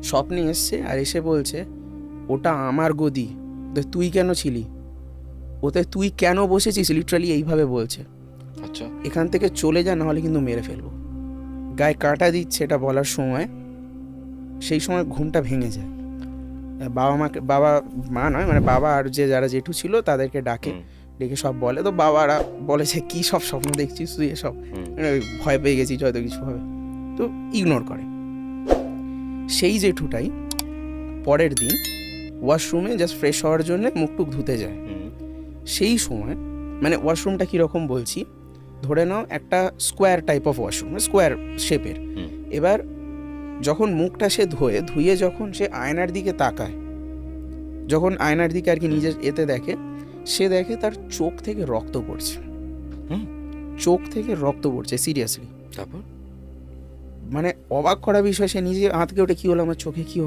স্বপ্নে এসছে আর এসে বলছে ওটা আমার গদি, তো তুই কেন ছিলি, ওতে তুই কেন বসেছিস, লিটারালি এইভাবে বলছে। আচ্ছা, এখান থেকে চলে যা, নাহলে কিন্তু মেরে ফেলবো। গায়ে কাঁটা দিচ্ছে এটা বলার সময়, সেই সময় ঘুমটা ভেঙে যায়। বাবা মা নয় মানে বাবা আর যারা জেঠু ছিল তাদেরকে ডাকে, ডেকে সব বলে। তো বাবারা বলেছে কি সব স্বপ্ন দেখছিস তুই এসব, ভয় পেয়ে গেছিস হয়তো কিছু হবে, তো ইগনোর করে। সেই জেঠুটাই পরের দিন ওয়াশরুমে জাস্ট ফ্রেশ হওয়ার জন্য মুখ টুক ধুতে যায়। সেই সময় মানে ওয়াশরুমটা কীরকম বলছি, ধরে নাও একটা square type of washroom, square শেপের। এবার যখন মুখটা সে ধুয়ে যখন সে আয়নার দিকে তাকায়, যখন আয়নার দিকে আর কি নিজের এতে দেখে, সে দেখে তার চোখ থেকে রক্ত পড়ছে। চোখ থেকে রক্ত পড়ছে সিরিয়াসলি। তারপর মানে অবাক করা বিষয়, সে নিজে আঁতকে ওঠে, কি হলো আমার চোখে, কি হলো।